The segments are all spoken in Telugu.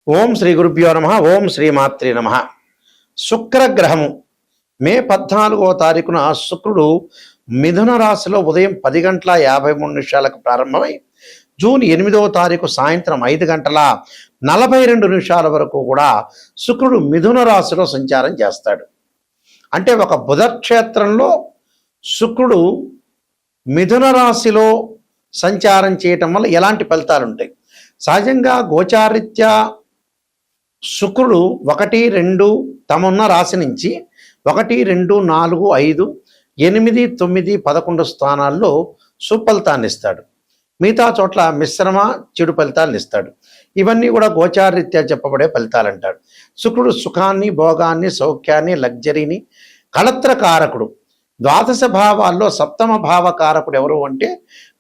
ఓం శ్రీ గురుభ్యో నమ. ఓం శ్రీ మాత్రే నమ. శుక్రగ్రహము మే 14వ తారీఖున శుక్రుడు మిథున రాశిలో ఉదయం 10 గంటల 53 నిమిషాలకు ప్రారంభమై జూన్ 8వ తారీఖు సాయంత్రం 5 గంటల 42 నిమిషాల వరకు కూడా శుక్రుడు మిథున రాశిలో సంచారం చేస్తాడు. అంటే ఒక బుధక్షేత్రంలో శుక్రుడు మిథున రాశిలో సంచారం చేయటం వల్ల ఎలాంటి ఫలితాలు ఉంటాయి? సహజంగా గోచారీత్యా శుక్రుడు 1, 2 తమన్న రాశి నుంచి 1, 2, 4, 5, 8, 9, 11 స్థానాల్లో సుఫలితాన్ని ఇస్తాడు. మిగతా చోట్ల మిశ్రమ చెడు ఫలితాలను ఇస్తాడు. ఇవన్నీ కూడా గోచారీత్యా చెప్పబడే ఫలితాలు అంటాడు. శుక్రుడు సుఖాన్ని, భోగాన్ని, సౌఖ్యాన్ని, లగ్జరీని, కళత్రకారకుడు. ద్వాదశ భావాల్లో 7వ భావకారకుడు ఎవరు అంటే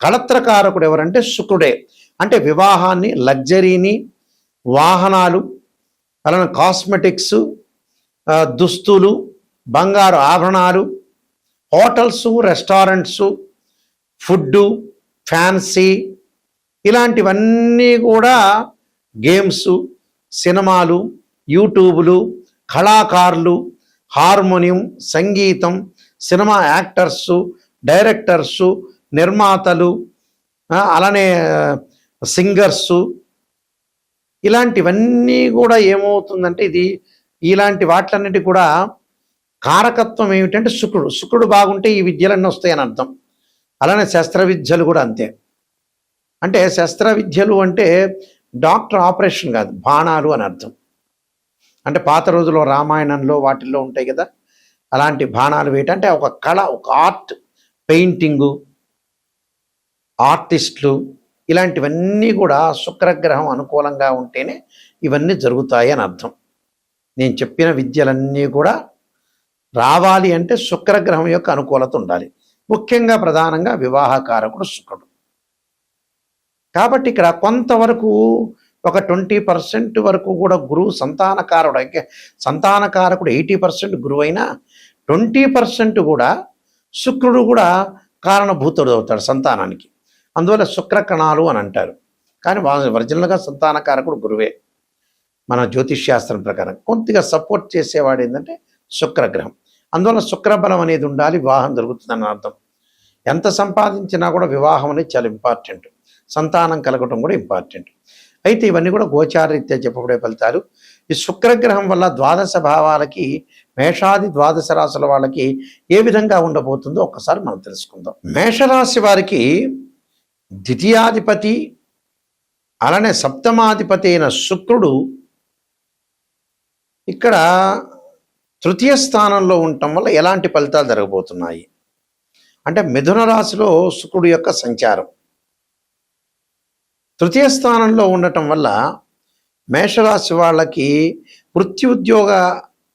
కళత్రకారకుడు ఎవరంటే శుక్రుడే. అంటే వివాహాన్ని, లగ్జరీని, వాహనాలు, అలానే కాస్మెటిక్స్, దుస్తులు, బంగారు ఆభరణాలు, హోటల్స్, రెస్టారెంట్స్, ఫుడ్డు, ఫ్యాన్సీ, ఇలాంటివన్నీ కూడా గేమ్స్, సినిమాలు, యూట్యూబులు, కళాకారులు, హార్మోనియం, సంగీతం, సినిమా యాక్టర్సు, డైరెక్టర్సు, నిర్మాతలు, అలానే సింగర్సు, ఇలాంటివన్నీ కూడా ఏమవుతుందంటే ఇలాంటి వాటిలన్నిటి కూడా కారకత్వం ఏమిటంటే శుక్రుడు బాగుంటే ఈ విద్యలన్నీ వస్తాయని అర్థం. అలానే శస్త్ర విద్యలు కూడా అంతే. అంటే శస్త్ర విద్యలు అంటే డాక్టర్ ఆపరేషన్ కాదు, బాణాలు అని అర్థం. అంటే పాత రోజుల్లో రామాయణంలో వాటిల్లో ఉంటాయి కదా, అలాంటి బాణాలు వేయటంటే ఒక కళ, ఒక ఆర్ట్, పెయింటింగు, ఆర్టిస్టులు, ఇలాంటివన్నీ కూడా శుక్రగ్రహం అనుకూలంగా ఉంటేనే ఇవన్నీ జరుగుతాయి అని అర్థం. నేను చెప్పిన విద్యలన్నీ కూడా రావాలి అంటే శుక్రగ్రహం యొక్క అనుకూలత ఉండాలి. ముఖ్యంగా ప్రధానంగా వివాహకారకుడు శుక్రుడు. కాబట్టి ఇక్కడ కొంతవరకు ఒక 20% వరకు కూడా గురువు సంతానకారకుడు 80% గురువు అయినా 20% కూడా శుక్రుడు కూడా కారణభూతుడు అవుతాడు సంతానానికి. అందువల్ల శుక్రకణాలు అని అంటారు. కానీ ఒరిజినల్గా సంతానకారకుడు గురువే. మన జ్యోతిష్శాస్త్రం ప్రకారం కొద్దిగా సపోర్ట్ చేసేవాడు ఏంటంటే శుక్రగ్రహం. అందువల్ల శుక్రబలం అనేది ఉండాలి, వివాహం జరుగుతుందని అర్థం. ఎంత సంపాదించినా కూడా వివాహం అనేది చాలా ఇంపార్టెంట్, సంతానం కలగటం కూడా ఇంపార్టెంట్. అయితే ఇవన్నీ కూడా గోచారరీత్యా చెప్పబడే ఫలితాలు. ఈ శుక్రగ్రహం వల్ల ద్వాదశ భావాలకి, మేషాది ద్వాదశ రాశుల వాళ్ళకి ఏ విధంగా ఉండబోతుందో ఒక్కసారి మనం తెలుసుకుందాం. మేషరాశి వారికి ద్వితీయాధిపతి అలానే సప్తమాధిపతి అయిన శుక్రుడు ఇక్కడ తృతీయ స్థానంలో ఉండటం వల్ల ఎలాంటి ఫలితాలు జరగబోతున్నాయి అంటే మిథున రాశిలో శుక్రుడు యొక్క సంచారం తృతీయ స్థానంలో ఉండటం వల్ల మేషరాశి వాళ్ళకి వృత్తి, ఉద్యోగ,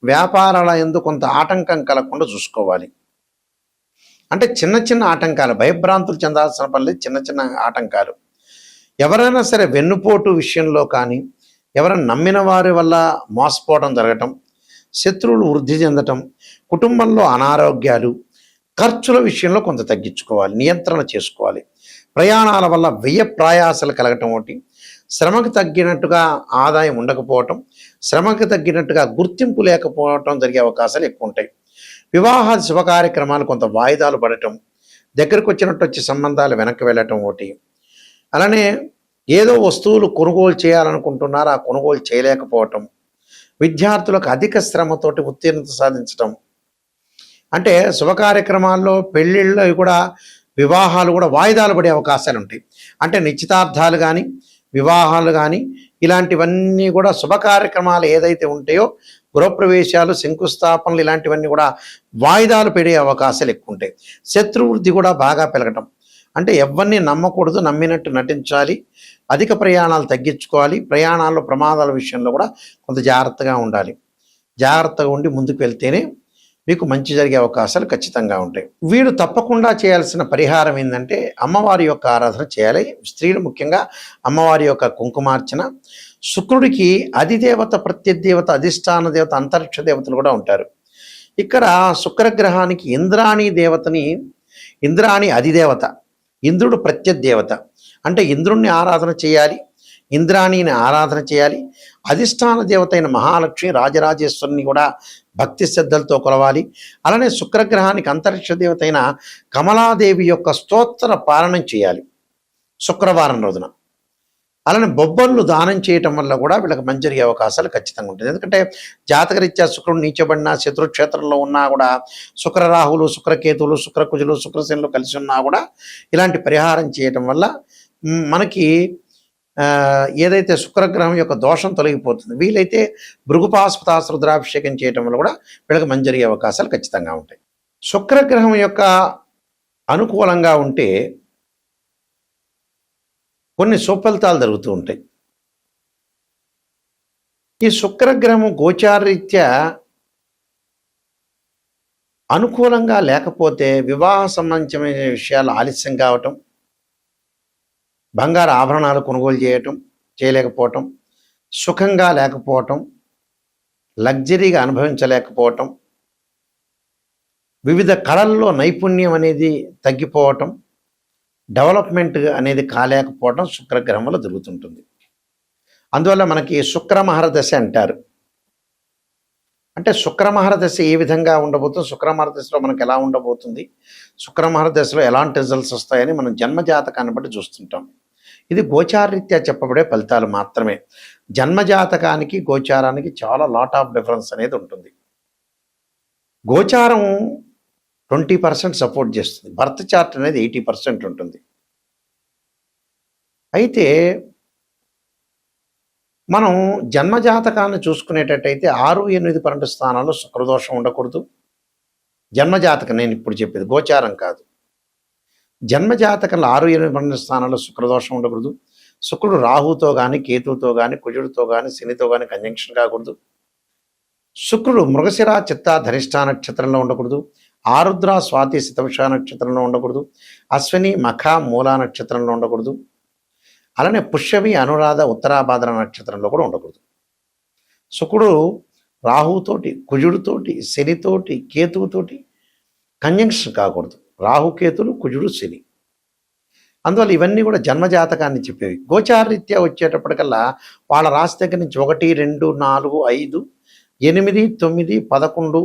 వ్యాపారాల యందు కొంత ఆటంకం కలగకుండా చూసుకోవాలి. అంటే చిన్న చిన్న ఆటంకాలు, భయభ్రాంతులు చెందాల్సిన పని లేదు, చిన్న చిన్న ఆటంకాలు. ఎవరైనా సరే వెన్నుపోటు విషయంలో కానీ, ఎవరైనా నమ్మిన వారి వల్ల మోసపోవడం జరగటం, శత్రువులు వృద్ధి చెందటం, కుటుంబంలో అనారోగ్యాలు, ఖర్చుల విషయంలో కొంత తగ్గించుకోవాలి, నియంత్రణ చేసుకోవాలి. ప్రయాణాల వల్ల వ్యయ ప్రయాసాలు కలగటం ఒకటి, శ్రమకు తగ్గినట్టుగా ఆదాయం ఉండకపోవటం, శ్రమకు తగ్గినట్టుగా గుర్తింపు లేకపోవటం జరిగే అవకాశాలు ఎక్కువ ఉంటాయి. వివాహ శుభ కార్యక్రమాలు కొంత వాయిదాలు పడటం, దగ్గరకు వచ్చినట్టు వచ్చి సంబంధాలు వెనక్కి వెళ్ళటం ఒకటి. అలానే ఏదో వస్తువులు కొనుగోలు చేయాలనుకుంటున్నారు, ఆ కొనుగోలు చేయలేకపోవటం, విద్యార్థులకు అధిక శ్రమతోటి ఉత్తీర్ణత సాధించటం. అంటే శుభ కార్యక్రమాల్లో, పెళ్ళిళ్ళు కూడా, వివాహాలు కూడా వాయిదాలు పడే అవకాశాలు ఉంటాయి. అంటే నిశ్చితార్థాలు కానీ, వివాహాలు కానీ, ఇలాంటివన్నీ కూడా శుభ కార్యక్రమాలు ఏదైతే ఉంటాయో, గృహప్రవేశాలు, శంకుస్థాపనలు, ఇలాంటివన్నీ కూడా వాయిదాలు పడే అవకాశాలు ఎక్కువ ఉంటాయి. శత్రువృద్ధి కూడా బాగా పెరగటం. అంటే ఎవరిని నమ్మకూడదు, నమ్మినట్టు నటించాలి, అధిక ప్రయాణాలు తగ్గించుకోవాలి, ప్రయాణాల్లో ప్రమాదాల విషయంలో కూడా కొంత జాగ్రత్తగా ఉండాలి. జాగ్రత్తగా ఉండి ముందుకు వెళ్తేనే మీకు మంచి జరిగే అవకాశాలు ఖచ్చితంగా ఉంటాయి. వీడు తప్పకుండా చేయాల్సిన పరిహారం ఏంటంటే అమ్మవారి యొక్క ఆరాధన చేయాలి. స్త్రీలు ముఖ్యంగా అమ్మవారి యొక్క కుంకుమార్చన. శుక్రుడికి అధిదేవత, ప్రత్యదేవత, అధిష్టాన దేవత, అంతరిక్ష దేవతలు కూడా ఉంటారు. ఇక్కడ శుక్రగ్రహానికి ఇంద్రాణి అధిదేవత, ఇంద్రుడు ప్రత్యదేవత. అంటే ఇంద్రుణ్ణి ఆరాధన చేయాలి. ఇంద్రాణిని ఆరాధన చేయాలి. అధిష్టాన దేవత అయిన మహాలక్ష్మి రాజరాజేశ్వరిని కూడా భక్తి శ్రద్ధలతో కొలవాలి. అలానే శుక్రగ్రహానికి అంతరిక్ష దేవత అయిన కమలాదేవి యొక్క స్తోత్ర పాలనం చేయాలి శుక్రవారం రోజున. అలానే బొబ్బర్లు దానం చేయటం వల్ల కూడా వీళ్ళకి మంచి జరిగే అవకాశాలు ఖచ్చితంగా ఉంటుంది. ఎందుకంటే జాతకరీత్యా శుక్రుడు నీచబడినా, శత్రుక్షేత్రంలో ఉన్నా కూడా, శుక్రరాహులు, శుక్రకేతువులు, శుక్రకుజులు, శుక్రశనులు కలిసి ఉన్నా కూడా ఇలాంటి పరిహారం చేయటం వల్ల మనకి ఏదైతే శుక్రగ్రహం యొక్క దోషం తొలగిపోతుంది. వీలైతే భృగుపాస్పతాస రుద్రాభిషేకం చేయటం వల్ల కూడా వీళ్ళకి మంచి జరిగే అవకాశాలు ఖచ్చితంగా ఉంటాయి. శుక్రగ్రహం యొక్క అనుకూలంగా ఉంటే కొన్ని సుఫలితాలు జరుగుతూ ఉంటాయి. ఈ శుక్రగ్రహము గోచారరీత్యా అనుకూలంగా లేకపోతే వివాహ సంబంధించిన విషయాలు ఆలస్యం కావటం, బంగారు ఆభరణాలు కొనుగోలు చేయలేకపోవటం, సుఖంగా లేకపోవటం, లగ్జరీగా అనుభవించలేకపోవటం, వివిధ కళల్లో నైపుణ్యం అనేది తగ్గిపోవటం, డెవలప్మెంట్ అనేది కాలేకపోవడం శుక్రగ్రహం వల్ల జరుగుతుంటుంది. అందువల్ల మనకి శుక్రమహర దశ అంటారు. అంటే శుక్రమహర దశ ఏ విధంగా ఉండబోతుంది, శుక్రమహర దశలో మనకు ఎలా ఉండబోతుంది, శుక్రమహర దశలో ఎలాంటి రిజల్ట్స్ వస్తాయని మనం జన్మజాతకాన్ని బట్టి చూస్తుంటాం. ఇది గోచారరీత్యా చెప్పబడే ఫలితాలు మాత్రమే. జన్మజాతకానికి గోచారానికి చాలా లాట్ ఆఫ్ డిఫరెన్స్ అనేది ఉంటుంది. గోచారం 20% సపోర్ట్ చేస్తుంది, బర్త్ చార్ట్ అనేది 80% ఉంటుంది. అయితే మనం జన్మజాతకాన్ని చూసుకునేటట్టయితే 6, 8, 12 స్థానాల్లో శుక్రదోషం ఉండకూడదు. జన్మజాతకం నేను ఇప్పుడు చెప్పేది, గోచారం కాదు. జన్మజాతకంలో 6, 8, 12 స్థానాల్లో శుక్రదోషం ఉండకూడదు. శుక్రుడు రాహుతో కానీ, కేతువుతో కానీ, కుజుడితో కానీ, శనితో కానీ కంజంక్షన్ కాకూడదు. శుక్రుడు మృగశిర, చిత్త, ధనిష్ట నక్షత్రంలో ఉండకూడదు. ఆరుద్ర, స్వాతి, శతభిష నక్షత్రంలో ఉండకూడదు. అశ్విని, మఖ, మూలా నక్షత్రంలో ఉండకూడదు. అలానే పుష్యమి, అనురాధ, ఉత్తరాభాద్ర నక్షత్రంలో కూడా ఉండకూడదు. శుక్రుడు రాహుతోటి, కుజుడితోటి, శనితోటి, కేతువుతోటి కంజంక్షన్ కాకూడదు. రాహుకేతులు, కుజుడు, శని. అందువల్ల ఇవన్నీ కూడా జన్మజాతకాన్ని చెప్పేవి. గోచారరీత్యా వచ్చేటప్పటికల్లా వాళ్ళ రాశి దగ్గర నుంచి 1, 2, 4, 5, 8, 9, 11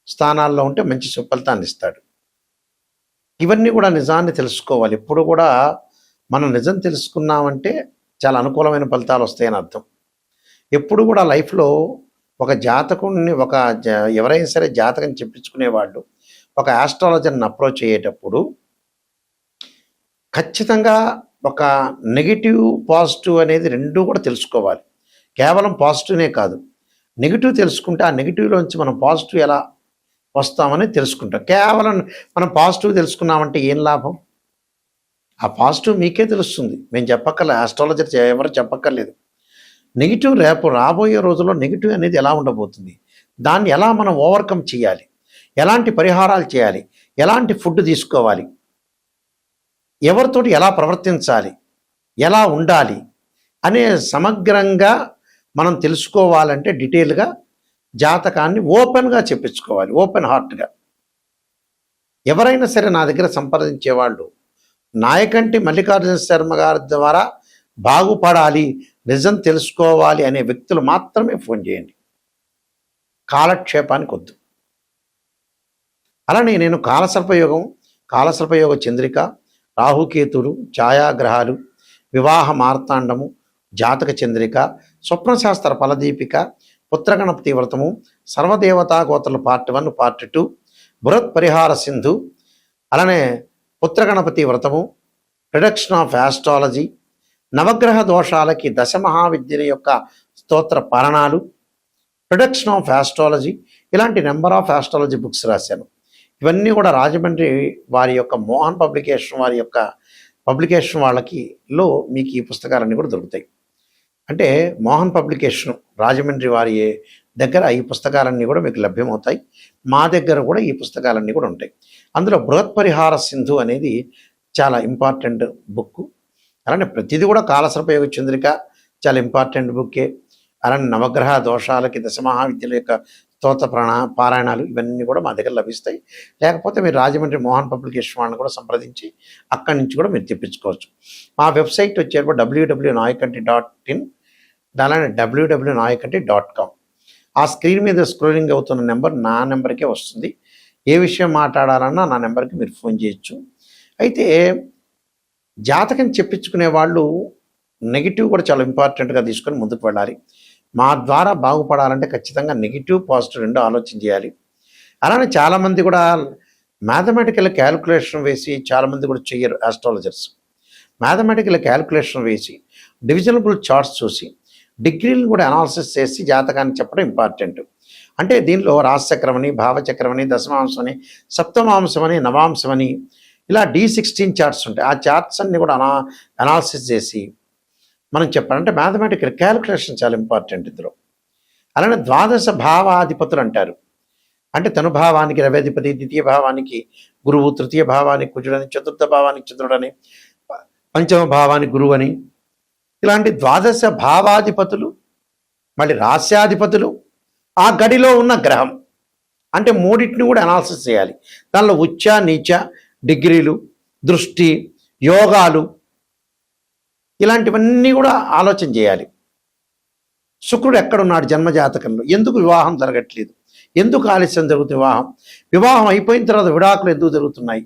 స్థానాల్లో ఉంటే మంచి సుఫలితాన్ని ఇస్తాడు. ఇవన్నీ కూడా నిజాన్ని తెలుసుకోవాలి. ఎప్పుడు కూడా మనం నిజం తెలుసుకున్నామంటే చాలా అనుకూలమైన ఫలితాలు వస్తాయని అర్థం. ఎప్పుడు కూడా లైఫ్లో ఒక జాతకుడిని, ఎవరైనా సరే జాతకం చెప్పించుకునేవాళ్ళు ఒక ఆస్ట్రాలజర్ని అప్రోచ్ అయ్యేటప్పుడు ఖచ్చితంగా ఒక నెగిటివ్, పాజిటివ్ అనేది రెండూ కూడా తెలుసుకోవాలి. కేవలం పాజిటివ్నే కాదు, నెగిటివ్ తెలుసుకుంటే ఆ నెగిటివ్లోంచి మనం పాజిటివ్ ఎలా వస్తామని తెలుసుకుంటాం. కేవలం మనం పాజిటివ్ తెలుసుకున్నామంటే ఏం లాభం? ఆ పాజిటివ్ మీకే తెలుస్తుంది, మేము చెప్పక్కర్లేదు, ఆస్ట్రాలజర్ ఎవరు చెప్పక్కర్లేదు. నెగిటివ్ రేపు రాబోయే రోజుల్లో నెగిటివ్ అనేది ఎలా ఉండబోతుంది, దాన్ని ఎలా మనం ఓవర్కమ్ చేయాలి, ఎలాంటి పరిహారాలు చేయాలి, ఎలాంటి ఫుడ్ తీసుకోవాలి, ఎవరితోటి ఎలా ప్రవర్తించాలి, ఎలా ఉండాలి అనే సమగ్రంగా మనం తెలుసుకోవాలంటే డీటెయిల్గా జాతకాన్ని ఓపెన్గా చెప్పించుకోవాలి, ఓపెన్ హార్ట్గా. ఎవరైనా సరే నా దగ్గర సంప్రదించేవాళ్ళు నాయకంటి మల్లికార్జున శర్మ గారి ద్వారా బాగుపడాలి, నిజం తెలుసుకోవాలి అనే వ్యక్తులు మాత్రమే ఫోన్ చేయండి, కాలక్షేపానికి వద్దు. అలానే నేను కాలసర్పయోగ చంద్రిక, రాహుకేతులు, ఛాయాగ్రహాలు, వివాహ మార్తాండము, జాతక చంద్రిక, స్వప్నశాస్త్ర ఫలదీపిక, పుత్రగణపతి వ్రతము, సర్వదేవతా గోత్రలు పార్ట్ 1, పార్ట్ 2, బృహత్ పరిహార సింధు, అలానే పుత్రగణపతి వ్రతము, ప్రిడక్షన్ ఆఫ్ ఆస్ట్రాలజీ, నవగ్రహ దోషాలకి దశమహావిద్యల యొక్క స్తోత్ర పారణాలు, ప్రిడక్షన్ ఆఫ్ ఆస్ట్రాలజీ, ఇలాంటి నెంబర్ ఆఫ్ ఆస్ట్రాలజీ బుక్స్ రాశాను. ఇవన్నీ కూడా రాజమండ్రి వారి యొక్క మోహన్ పబ్లికేషన్ వారి యొక్క పబ్లికేషన్ వాళ్ళకిలో మీకు ఈ పుస్తకాలన్నీ కూడా దొరుకుతాయి. అంటే మోహన్ పబ్లికేషన్ రాజమండ్రి వారి దగ్గర ఈ పుస్తకాలన్నీ కూడా మీకు లభ్యమవుతాయి. మా దగ్గర కూడా ఈ పుస్తకాలన్నీ కూడా ఉంటాయి. అందులో బృహత్ పరిహార సింధు అనేది చాలా ఇంపార్టెంట్ బుక్. అలానే ప్రతిదీ కూడా కాలసర్పయోగ చంద్రిక చాలా ఇంపార్టెంట్ బుక్కే. అలానే నవగ్రహ దోషాలకి దశమహావిద్యల యొక్క స్తోత్ర పారాయణాలు ఇవన్నీ కూడా మా దగ్గర లభిస్తాయి. లేకపోతే మీరు రాజమండ్రి మోహన్ పబ్లికేషన్ వాళ్ళని కూడా సంప్రదించి అక్కడి నుంచి కూడా మీరు తెప్పించుకోవచ్చు. మా వెబ్సైట్ వచ్చేటప్పుడు www.nayakanti.in, అలానే www.nayakanti.com. ఆ స్క్రీన్ మీద స్క్రోలింగ్ అవుతున్న నెంబర్ నా నెంబర్కే వస్తుంది. ఏ విషయం మాట్లాడాలన్నా నా నెంబర్కి మీరు ఫోన్ చేయొచ్చు. అయితే జాతకం చెప్పించుకునే వాళ్ళు నెగిటివ్ కూడా చాలా ఇంపార్టెంట్గా తీసుకొని ముందుకు వెళ్ళాలి. మా ద్వారా బాగుపడాలంటే ఖచ్చితంగా నెగిటివ్ పాజిటివ్ రెండు ఆలోచన చేయాలి. అలానే చాలామంది కూడా మ్యాథమెటికల్ క్యాలిక్యులేషన్ వేసి చాలామంది కూడా చెయ్యరు. ఆస్ట్రాలజర్స్ మ్యాథమెటికల్ క్యాలిక్యులేషన్ వేసి డివిజనబుల్ చార్ట్స్ చూసి డిగ్రీలను కూడా అనాలిసిస్ చేసి జాతకాన్ని చెప్పడం ఇంపార్టెంట్. అంటే దీనిలో రాశిచక్రం అని, భావచక్రం అని, దశమాంశం అని, సప్తమాంశం అని, నవాంశం అని ఇలా D16 చార్ట్స్ ఉంటాయి. ఆ చార్ట్స్ అన్ని కూడా అనాలిసిస్ చేసి మనం చెప్పాలంటే మ్యాథమెటికల్ క్యాలిక్యులేషన్ చాలా ఇంపార్టెంట్ ఇందులో. అలానే ద్వాదశ భావాధిపతులు అంటారు. అంటే తనుభావానికి రవ్యాధిపతి, ద్వితీయ భావానికి గురువు, తృతీయ భావానికి కుజుడని, చతుర్థ భావానికి చంద్రుడని, పంచమ భావానికి గురువు అని, ఇలాంటి ద్వాదశ భావాధిపతులు, మళ్ళీ రాస్యాధిపతులు, ఆ గడిలో ఉన్న గ్రహం అంటే మూడింటిని కూడా అనాలిసిస్ చేయాలి. దానిలో ఉచ్చ నీచ డిగ్రీలు, దృష్టి, యోగాలు ఇలాంటివన్నీ కూడా ఆలోచన చేయాలి. శుక్రుడు ఎక్కడున్నాడు జన్మజాతకంలో, ఎందుకు వివాహం జరగట్లేదు, ఎందుకు ఆలస్యం జరుగుతుంది వివాహం అయిపోయిన తర్వాత విడాకులు ఎందుకు జరుగుతున్నాయి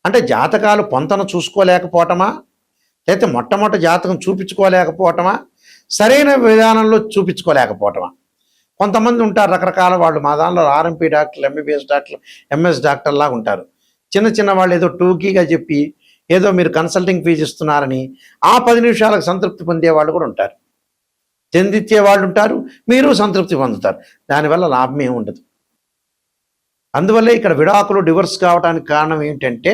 అంటే జాతకాలు పొంతన చూసుకోలేకపోవటమా, లేకపోతే మొట్టమొదటి జాతకం చూపించుకోలేకపోవటమా, సరైన విధానంలో చూపించుకోలేకపోవటమా. కొంతమంది ఉంటారు రకరకాల వాళ్ళు, మా దానిలో RMP డాక్టర్లు, MBBS డాక్టర్లు, MS డాక్టర్లాగా ఉంటారు. చిన్న వాళ్ళు ఏదో టూకీగా చెప్పి ఏదో మీరు కన్సల్టింగ్ ఫీజు ఇస్తున్నారని ఆ 10 నిమిషాలకు సంతృప్తి పొందే వాళ్ళు కూడా ఉంటారు. చెందిచ్చే వాళ్ళు ఉంటారు, మీరు సంతృప్తి పొందుతారు. దానివల్ల లాభం ఏమి ఉండదు. అందువల్లే ఇక్కడ విడాకులు, డివర్స్ కావడానికి కారణం ఏంటంటే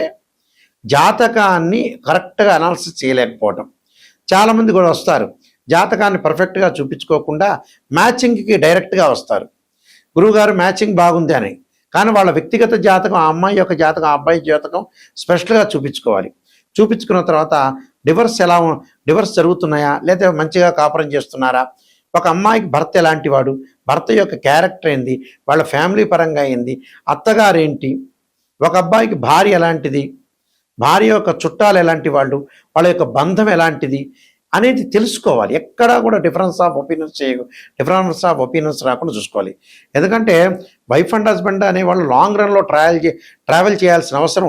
జాతకాన్ని కరెక్ట్గా అనాలిసిస్ చేయలేకపోవటం. చాలామంది కూడా వస్తారు జాతకాన్ని పర్ఫెక్ట్గా చూపించుకోకుండా మ్యాచింగ్కి డైరెక్ట్గా వస్తారు. గురువుగారు మ్యాచింగ్ బాగుంది అని, కానీ వాళ్ళ వ్యక్తిగత జాతకం, ఆ అమ్మాయి యొక్క జాతకం, ఆ అబ్బాయి జాతకం స్పెషల్గా చూపించుకోవాలి. చూపించుకున్న తర్వాత డివర్స్ జరుగుతున్నాయా, లేదా మంచిగా కాపురం చేస్తున్నారా, ఒక అమ్మాయికి భర్త ఎలాంటి వాడు, భర్త యొక్క క్యారెక్టర్ ఏంది, వాళ్ళ ఫ్యామిలీ పరంగా ఏంది, అత్తగారేంటి, ఒక అబ్బాయికి భార్య ఎలాంటిది, భార్య యొక్క చుట్టాలు ఎలాంటి వాళ్ళు, వాళ్ళ యొక్క బంధం ఎలాంటిది అనేది తెలుసుకోవాలి. ఎక్కడా కూడా డిఫరెన్స్ ఆఫ్ ఒపీనియన్స్ రాకుండా చూసుకోవాలి. ఎందుకంటే వైఫ్ అండ్ హస్బెండ్ అనే వాళ్ళు లాంగ్ రన్లో ట్రావెల్ చేయాల్సిన అవసరం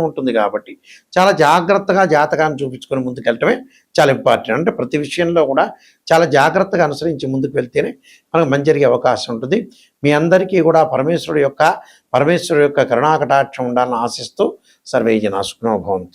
ఉంటుంది. కాబట్టి చాలా జాగ్రత్తగా జాతకాన్ని చూపించుకొని ముందుకు వెళ్ళటమే చాలా ఇంపార్టెంట్. అంటే ప్రతి విషయంలో కూడా చాలా జాగ్రత్తగా అనుసరించి ముందుకు వెళ్తేనే మనకు మంచి జరిగే అవకాశం ఉంటుంది. మీ అందరికీ కూడా పరమేశ్వరుడు యొక్క కరుణాకటాక్షం ఉండాలని ఆశిస్తూ సర్వే జనా సుఖినో భవంతు.